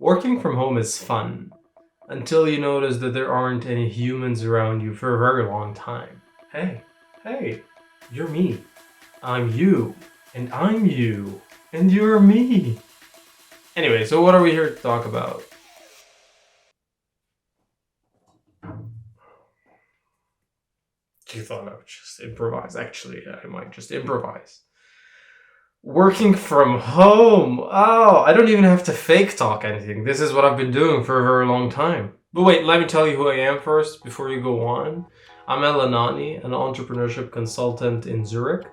Working from home is fun until you notice that there aren't any humans around you for a very long time. Hey, you're me. I'm you. And I'm you. And you're me. Anyway, so what are we here to talk about? You thought I would just improvise. Actually, I might just improvise. Working from home. Oh, I don't even have to fake talk anything. This is what I've been doing for a very long time. But wait, let me tell you who I am first before you go on. I'm Elanani, an entrepreneurship consultant in Zurich,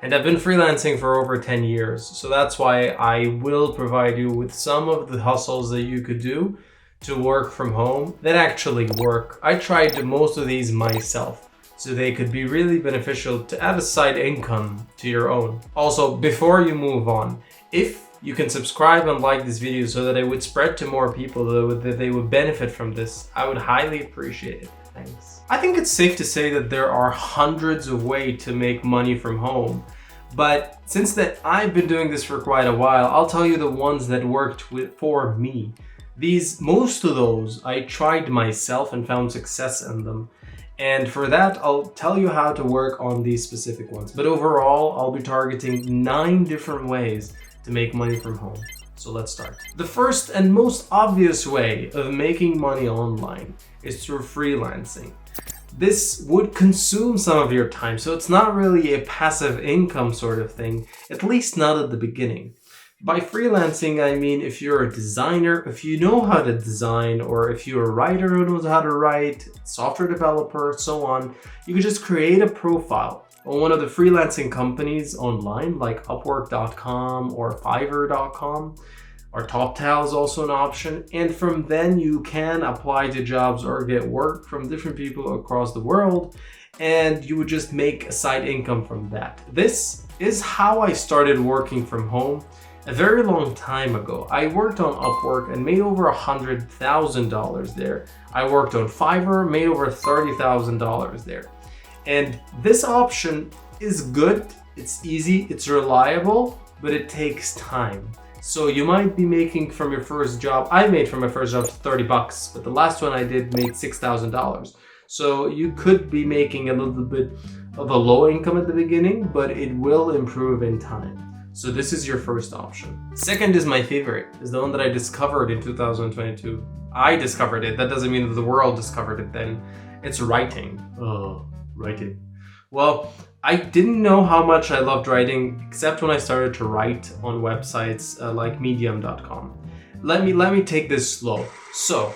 and I've been freelancing for over 10 years. So that's why I will provide you with some of the hustles that you could do to work from home that actually work. I tried most of these myself, so they could be really beneficial to add a side income to your own. Also, before you move on, if you can subscribe and like this video so that it would spread to more people that they would benefit from this, I would highly appreciate it. Thanks. I think it's safe to say that there are hundreds of ways to make money from home. But since that I've been doing this for quite a while, I'll tell you the ones that worked for me. Most of those I tried myself and found success in them. And for that, I'll tell you how to work on these specific ones. But overall, I'll be targeting 9 different ways to make money from home. So let's start. The first and most obvious way of making money online is through freelancing. This would consume some of your time, so it's not really a passive income sort of thing, at least not at the beginning. By freelancing, I mean if you're a designer, if you know how to design, or if you're a writer who knows how to write, software developer, so on, you could just create a profile on one of the freelancing companies online like Upwork.com or Fiverr.com, or TopTal is also an option. And from then you can apply to jobs or get work from different people across the world, and you would just make a side income from that. This is how I started working from home. A very long time ago, I worked on Upwork and made over $100,000 there. I worked on Fiverr, made over $30,000 there. And this option is good, it's easy, it's reliable, but it takes time. So you might be making from your first job, I made from my first job $30, but the last one I did made $6,000. So you could be making a little bit of a low income at the beginning, but it will improve in time. So this is your first option. Second is my favorite, is the one that I discovered in 2022. I discovered it, that doesn't mean that the world discovered it then. It's writing. Oh, writing. Well, I didn't know how much I loved writing except when I started to write on websites like medium.com. Let me take this slow. So,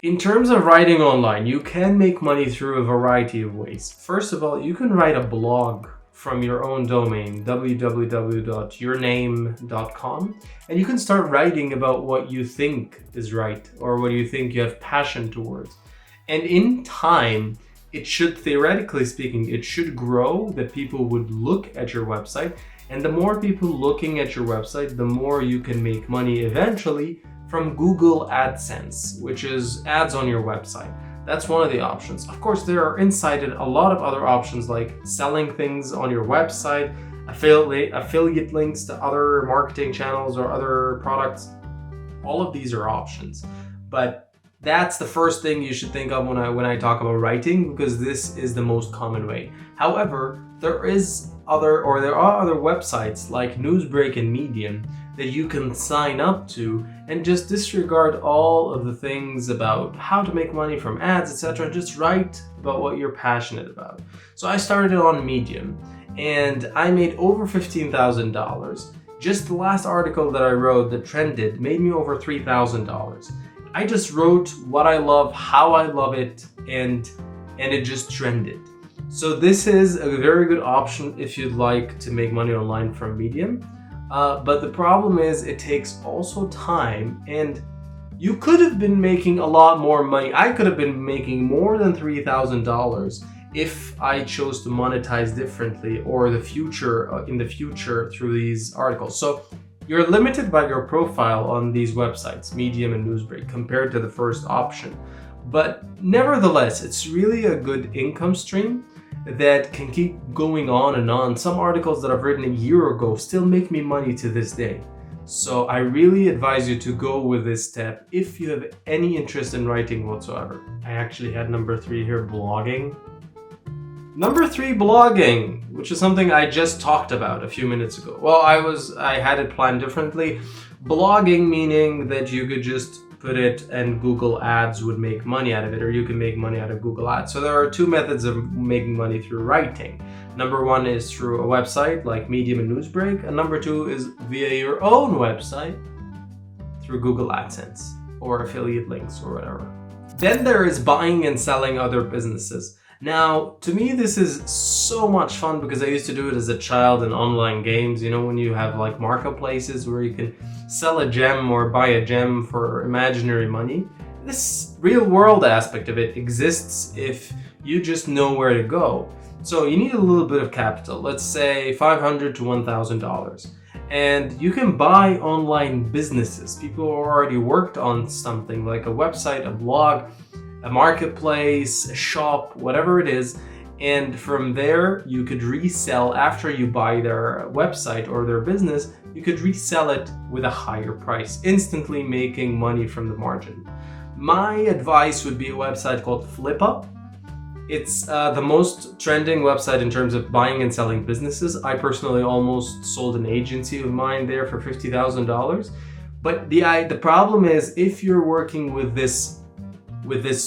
in terms of writing online, you can make money through a variety of ways. First of all, you can write a blog from your own domain, www.yourname.com, and you can start writing about what you think is right or what you think you have passion towards. And in time, it should, theoretically speaking, it should grow that people would look at your website, and the more people looking at your website, the more you can make money eventually from Google AdSense, which is ads on your website. That's one of the options. Of course, there are inside it a lot of other options like selling things on your website, affiliate links to other marketing channels or other products. All of these are options. But that's the first thing you should think of when I talk about writing, because this is the most common way. However, there are other websites like Newsbreak and Medium that you can sign up to and just disregard all of the things about how to make money from ads, etc. Just write about what you're passionate about. So I started on Medium and I made over $15,000. Just the last article that I wrote that trended made me over $3,000. I just wrote what I love, how I love it, and it just trended. So this is a very good option if you'd like to make money online from Medium. But the problem is it takes also time, and you could have been making a lot more money. I could have been making more than $3,000 if I chose to monetize differently or in the future through these articles. So you're limited by your profile on these websites, Medium and Newsbreak, compared to the first option. But nevertheless, it's really a good income stream that can keep going on and on. Some articles that I've written a year ago still make me money to this day. So I really advise you to go with this step if you have any interest in writing whatsoever. I actually had number 3 here, blogging. Number 3, blogging, which is something I just talked about a few minutes ago. Well, I had it planned differently. Blogging meaning that you could just put it and Google Ads would make money out of it, or you can make money out of Google Ads. So there are 2 methods of making money through writing. Number 1 is through a website like Medium and Newsbreak, and number 2 is via your own website through Google AdSense or affiliate links or whatever. Then there is buying and selling other businesses. Now, to me, this is so much fun because I used to do it as a child in online games. You know, when you have like marketplaces where you can sell a gem or buy a gem for imaginary money. This real world aspect of it exists if you just know where to go. So you need a little bit of capital, let's say $500 to $1,000. And you can buy online businesses. People who already worked on something like a website, a blog, a marketplace, a shop, whatever it is. And from there, you could resell after you buy their website or their business, you could resell it with a higher price, instantly making money from the margin. My advice would be a website called FlipUp. It's the most trending website in terms of buying and selling businesses. I personally almost sold an agency of mine there for $50,000. But the problem is if you're working with this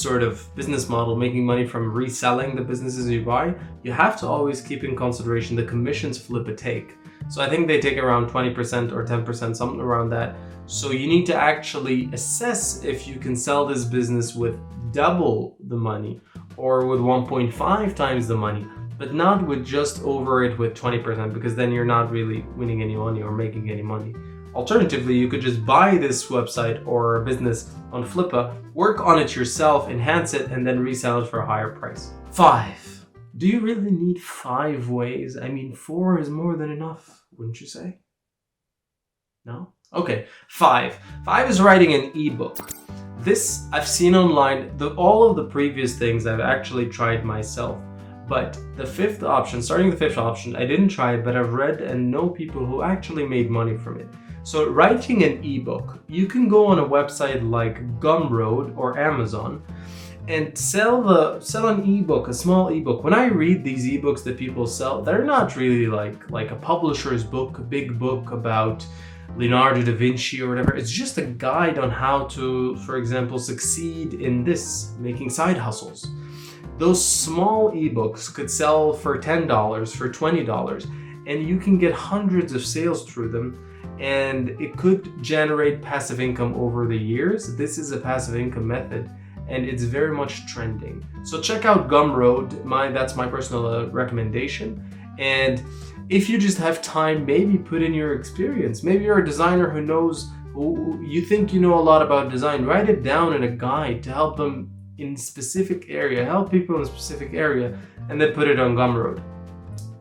sort of business model, making money from reselling the businesses you buy, you have to always keep in consideration the commissions Flippa take. So I think they take around 20% or 10%, something around that. So you need to actually assess if you can sell this business with double the money or with 1.5 times the money, but not with just over it with 20%, because then you're not really winning any money or making any money. Alternatively, you could just buy this website or business on Flippa, work on it yourself, enhance it, and then resell it for a higher price. 5. Do you really need 5 ways? I mean, 4 is more than enough, wouldn't you say? No? Okay, 5. 5 is writing an ebook. This I've seen online. All of the previous things I've actually tried myself. But the 5th option, starting the 5th option, I didn't try it, but I've read and know people who actually made money from it. So writing an ebook, you can go on a website like Gumroad or Amazon and sell an ebook, a small ebook. When I read these ebooks that people sell, they're not really like a publisher's book, a big book about Leonardo da Vinci or whatever. It's just a guide on how to, for example, succeed in this, making side hustles. Those small ebooks could sell for $10, for $20, and you can get hundreds of sales through them, and it could generate passive income over the years. This is a passive income method, and it's very much trending. So check out Gumroad. That's my personal recommendation. And if you just have time, maybe put in your experience. Maybe you're a designer who you think you know a lot about design. Write it down in a guide to help them in specific area, help people in a specific area, and then put it on Gumroad.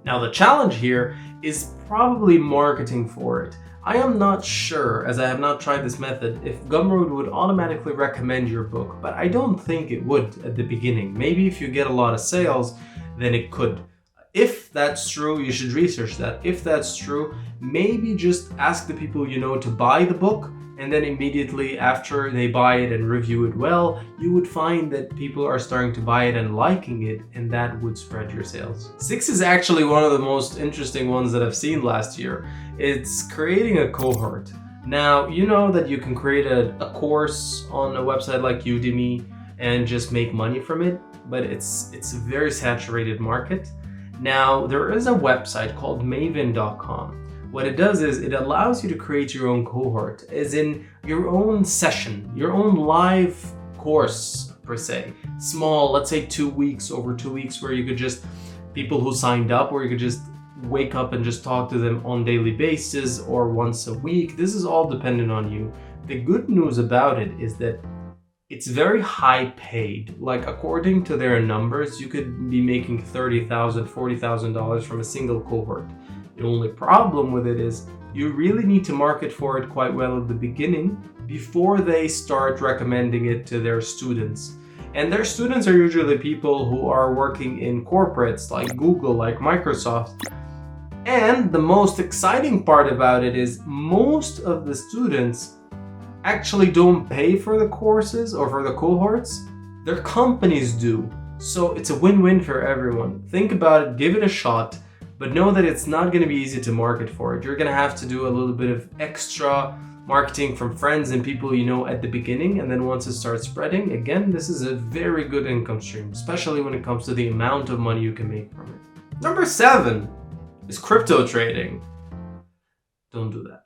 Now the challenge here is probably marketing for it. I am not sure, as I have not tried this method, if Gumroad would automatically recommend your book, but I don't think it would at the beginning. Maybe if you get a lot of sales, then it could. If that's true, you should research that. If that's true, maybe just ask the people you know to buy the book, and then immediately after they buy it and review it well, you would find that people are starting to buy it and liking it, and that would spread your sales. 6 is actually one of the most interesting ones that I've seen last year. It's creating a cohort. Now, you know that you can create a course on a website like Udemy and just make money from it, but it's a very saturated market. Now, there is a website called maven.com. What it does is it allows you to create your own cohort, as in your own session, your own live course per se. Small, let's say 2 weeks, over 2 weeks, where you could just, people who signed up, where you could just wake up and just talk to them on daily basis or once a week. This is all dependent on you. The good news about it is that it's very high paid. Like according to their numbers, you could be making $30,000, $40,000 from a single cohort. The only problem with it is you really need to market for it quite well at the beginning before they start recommending it to their students. And their students are usually people who are working in corporates like Google, like Microsoft. And the most exciting part about it is most of the students actually don't pay for the courses or for the cohorts. Their companies do. So it's a win-win for everyone. Think about it, give it a shot, but know that it's not going to be easy to market for it. You're going to have to do a little bit of extra marketing from friends and people you know at the beginning, and then once it starts spreading, again, this is a very good income stream, especially when it comes to the amount of money you can make from it. Number 7 is crypto trading. Don't do that.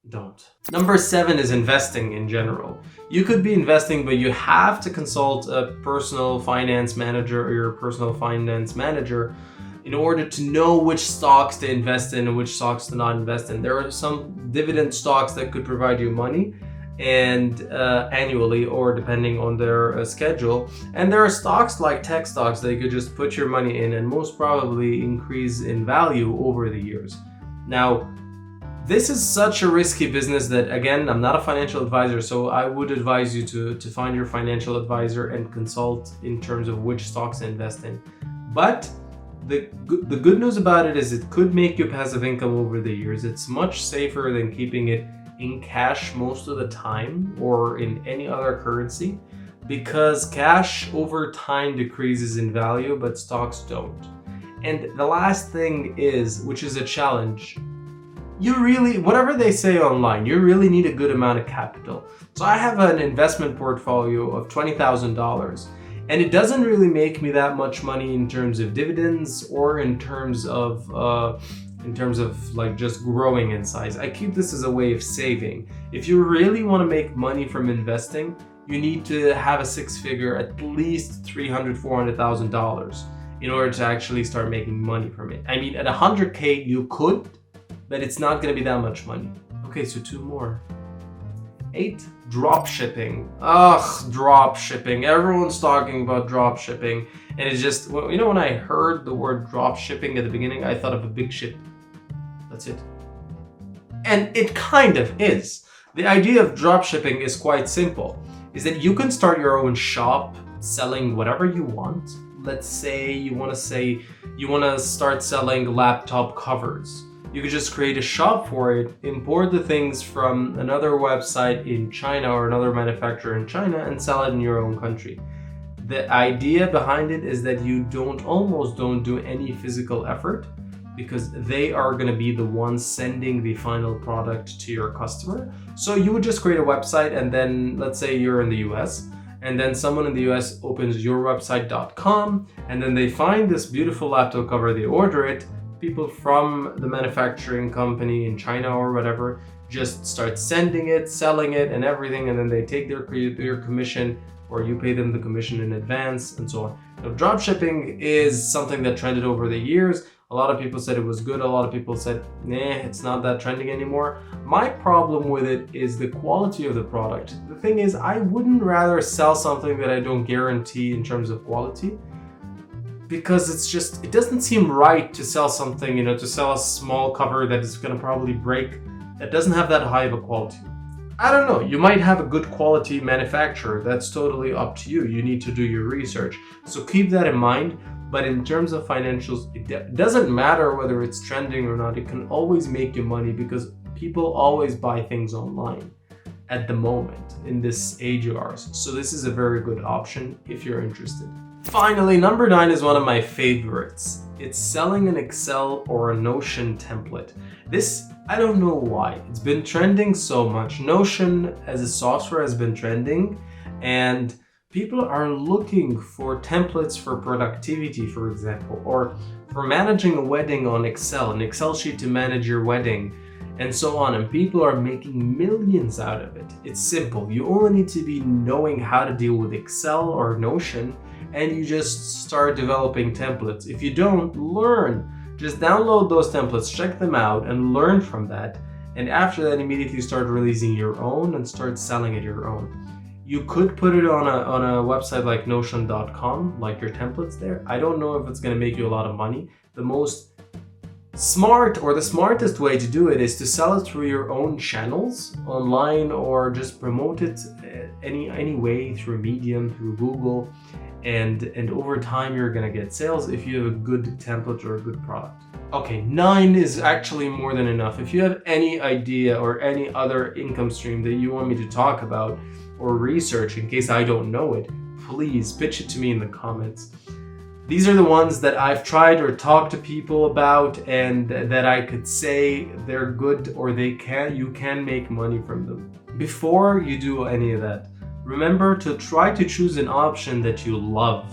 Don't. Number 7 is investing in general. You could be investing, but you have to consult a personal finance manager or your personal finance manager in order to know which stocks to invest in and which stocks to not invest in. There are some dividend stocks that could provide you money and annually or depending on their schedule. And there are stocks like tech stocks that you could just put your money in and most probably increase in value over the years. Now, this is such a risky business that, again, I'm not a financial advisor, so I would advise you to find your financial advisor and consult in terms of which stocks to invest in. But the good news about it is it could make you passive income over the years. It's much safer than keeping it in cash most of the time or in any other currency, because cash over time decreases in value, but stocks don't. And the last thing is, which is a challenge, whatever they say online, you really need a good amount of capital. So I have an investment portfolio of $20,000. And it doesn't really make me that much money in terms of dividends or in terms of like just growing in size. I keep this as a way of saving. If you really want to make money from investing, you need to have a 6-figure, at least $300,000-$400,000 in order to actually start making money from it. I mean, at 100K you could, but it's not going to be that much money. Okay, so 2 more. 8, dropshipping. Ugh, dropshipping. Everyone's talking about dropshipping. And it's just, you know, when I heard the word dropshipping at the beginning, I thought of a big ship. That's it. And it kind of is. The idea of dropshipping is quite simple. Is that you can start your own shop selling whatever you want. Let's say you want to start selling laptop covers. You could just create a shop for it, import the things from another website in China or another manufacturer in China and sell it in your own country. The idea behind it is that you almost don't do any physical effort because they are going to be the ones sending the final product to your customer. So you would just create a website and then let's say you're in the US and then someone in the US opens yourwebsite.com and then they find this beautiful laptop cover, they order it. People from the manufacturing company in China or whatever just start sending it, selling it and everything, and then they take their commission or you pay them the commission in advance and so on. Now, dropshipping is something that trended over the years. A lot of people said it was good. A lot of people said, nah, it's not that trending anymore. My problem with it is the quality of the product. The thing is, I wouldn't rather sell something that I don't guarantee in terms of quality, because it doesn't seem right to sell something, to sell a small cover that is going to probably break, that doesn't have that high of a quality. I don't know, you might have a good quality manufacturer, that's totally up to you. You need to do your research. So keep that in mind, but in terms of financials, it doesn't matter whether it's trending or not, it can always make you money because people always buy things online at the moment in this age of ours. So this is a very good option if you're interested. Finally, number 9 is one of my favorites. It's selling an Excel or a Notion template. This, I don't know why. It's been trending so much. Notion as a software has been trending, and people are looking for templates for productivity, for example, or for managing a wedding on Excel, an Excel sheet to manage your wedding, and so on. And people are making millions out of it. It's simple. You only need to be knowing how to deal with Excel or Notion, and you just start developing templates. If you don't, learn. Just download those templates, check them out, and learn from that. And after that, immediately start releasing your own and start selling it your own. You could put it on a website like Notion.com, like your templates there. I don't know if it's going to make you a lot of money. The most smart or the smartest way to do it is to sell it through your own channels online, or just promote it any way through Medium, through Google. And over time, you're going to get sales if you have a good template or a good product. Okay, 9 is actually more than enough. If you have any idea or any other income stream that you want me to talk about or research in case I don't know it, please pitch it to me in the comments. These are the ones that I've tried or talked to people about and that I could say they're good or you can make money from them. Before you do any of that, remember to try to choose an option that you love.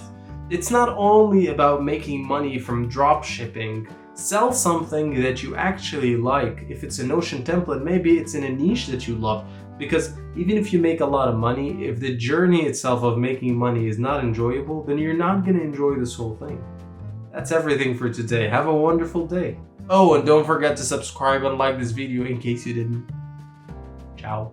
It's not only about making money from dropshipping. Sell something that you actually like. If it's a Notion template, maybe it's in a niche that you love. Because even if you make a lot of money, if the journey itself of making money is not enjoyable, then you're not going to enjoy this whole thing. That's everything for today. Have a wonderful day. Oh, and don't forget to subscribe and like this video in case you didn't. Ciao.